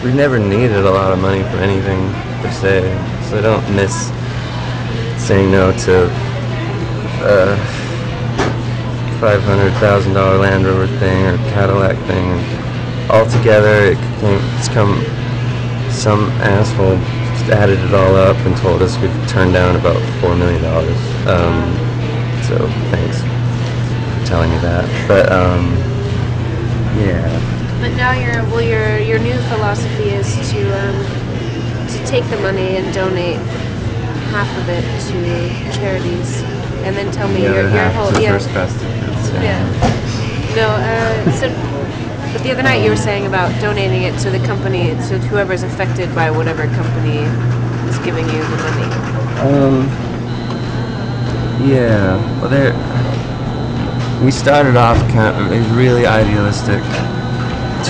we never needed a lot of money for anything per se, so I don't miss saying no to $500,000 Land Rover thing or Cadillac thing. And altogether, it's come, some asshole added it all up and told us we've turned down about $4 million. So thanks for telling me that. But yeah. But now your new philosophy is to take the money and donate half of it to charities, and then tell me your whole First Class Tickets. But the other night you were saying about donating it to the company, to whoever's affected by whatever company is giving you the money. Yeah. Well, we started off kind of really idealistic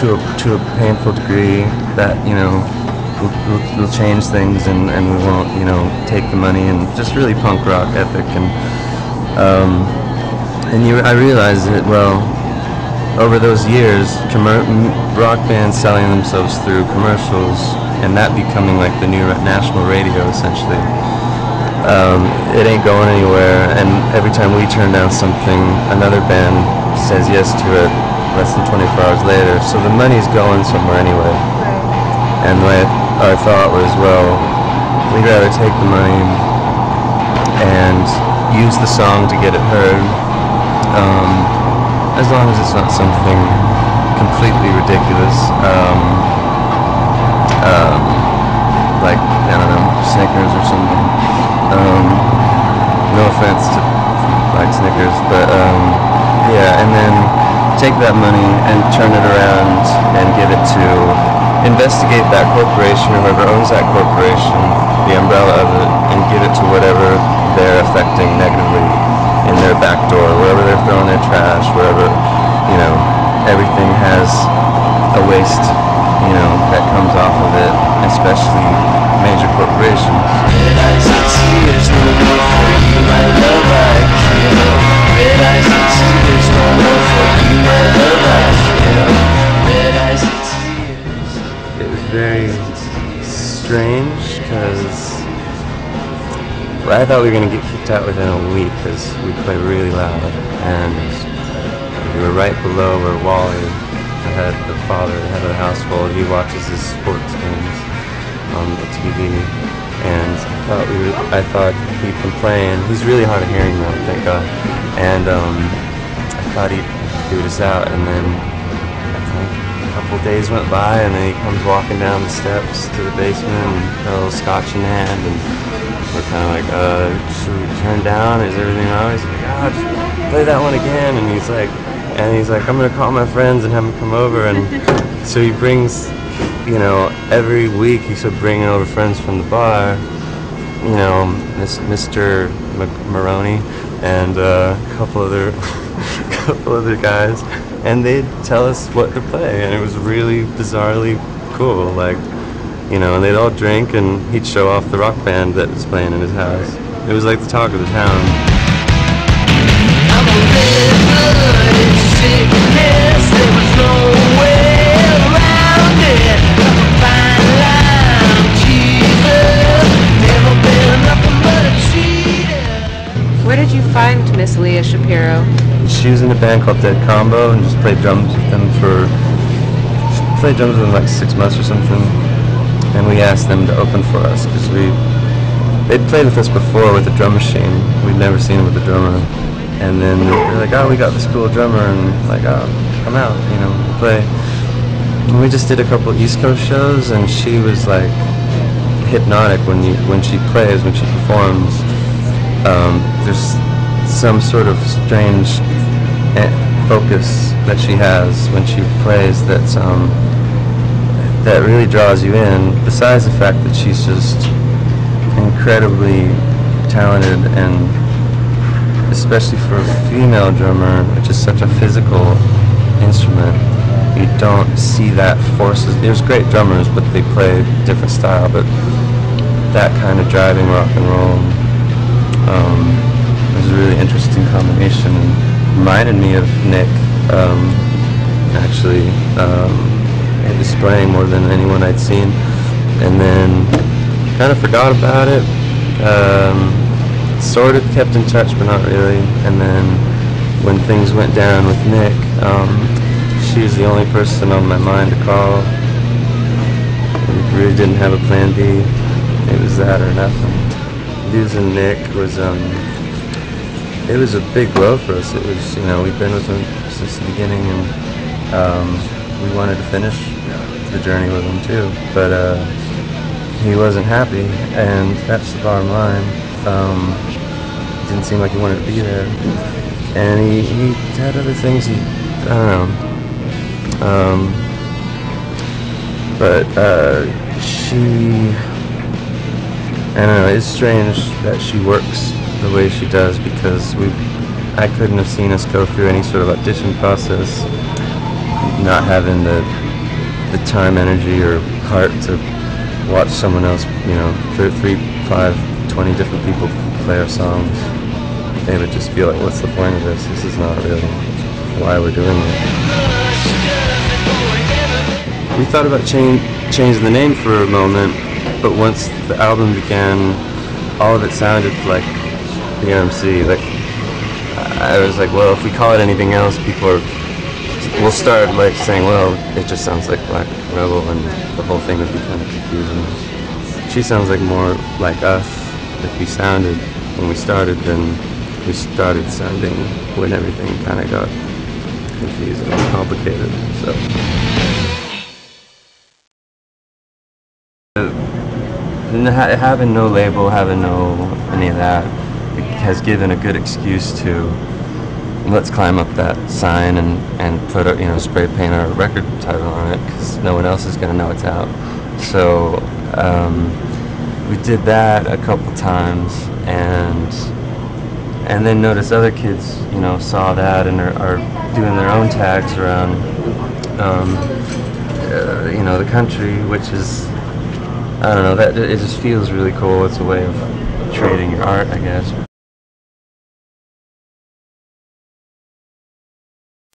to a painful degree that, you know, we'll change things and we won't, you know, take the money, and just really punk rock ethic. I realized that, well, over those years, rock bands selling themselves through commercials, and that becoming like the new national radio, essentially. It ain't going anywhere, and every time we turn down something, another band says yes to it less than 24 hours later, so the money's going somewhere anyway. And our thought was, well, we'd rather take the money and use the song to get it heard, as long as it's not something completely ridiculous, like, I don't know, Snickers or something. No offense to like Snickers, but yeah, and then take that money and turn it around and give it to, investigate that corporation or whoever owns that corporation, the umbrella of it, and give it to whatever they're affecting negatively in their back door, wherever they're throwing their trash, wherever, you know, everything has a waste, you know, that comes off of it, especially major corporations. Red eyes and tears, no more for you, my love, I kill. Red eyes and tears, no more for you, my love, I kill. Red eyes and tears. It was very strange, because I thought we were going to get kicked out within a week because we play really loud, and we were right below where Wally, the head of the household, he watches his sports games on the TV, and I thought he'd been playing. He's really hard of hearing though, thank God, and I thought he'd boot us out, and then I think a couple of days went by, and then he comes walking down the steps to the basement and got a little scotch in hand, and we're kind of like, should we turn down? Is everything alright? He's like, just play that one again. And he's like, I'm gonna call my friends and have them come over. And so he brings, you know, every week he's bringing over friends from the bar, you know, Mr. Maroney and a couple other guys, and they'd tell us what to play, and it was really bizarrely cool, like. You know, and they'd all drink, and he'd show off the rock band that was playing in his house. It was like the talk of the town. I'm a red-blooded sickness, there was no way around it. I'm a fine line, Jesus, never been nothing but a cheater. Where did you find Miss Leah Shapiro? She was in a band called Dead Combo, and just played drums with them played drums with them like 6 months or something. And we asked them to open for us because they'd played with us before with a drum machine. We'd never seen them with a drummer. And then they were like, oh, we got this cool drummer, and like, oh, come out, you know, play. And we just did a couple East Coast shows, and she was like hypnotic when she plays, when she performs. There's some sort of strange focus that she has when she plays that really draws you in, besides the fact that she's just incredibly talented, and especially for a female drummer, which is such a physical instrument, you don't see that forces. There's great drummers, but they play different style, but that kind of driving rock and roll was a really interesting combination, and reminded me of Nick, actually. displaying more than anyone I'd seen. And then kind of forgot about it. Sort of kept in touch, but not really. And then when things went down with Nick, she was the only person on my mind to call. We really didn't have a plan B. It was that or nothing. Losing Nick was, it was a big blow for us. It was, you know, we've been with him since the beginning, and we wanted to finish the journey with him too. But he wasn't happy, and that's the bottom line. It didn't seem like he wanted to be there, and he had other things. I don't know. But she, I don't know, it's strange that she works the way she does, because I couldn't have seen us go through any sort of audition process not having the time, energy, or heart to watch someone else, you know, 3, 5, 20 different people play our songs. They would just feel like, what's the point of this? This is not really why we're doing it. We thought about changing the name for a moment, but once the album began, all of it sounded like BRMC. Like, I was like, well, if we call it anything else, will start like saying, well, it just sounds like Black Rebel, and the whole thing would be kind of confusing. She sounds like more like us if we sounded when we started than we started sounding when everything kind of got confusing and complicated. So. Having no label, having no any of that, it has given a good excuse to let's climb up that sign and put a, you know, spray paint our record title on it, because no one else is going to know it's out. So we did that a couple times, and then noticed other kids, you know, saw that and are doing their own tags around you know, the country, which is, I don't know, that it just feels really cool. It's a way of trading your art, I guess.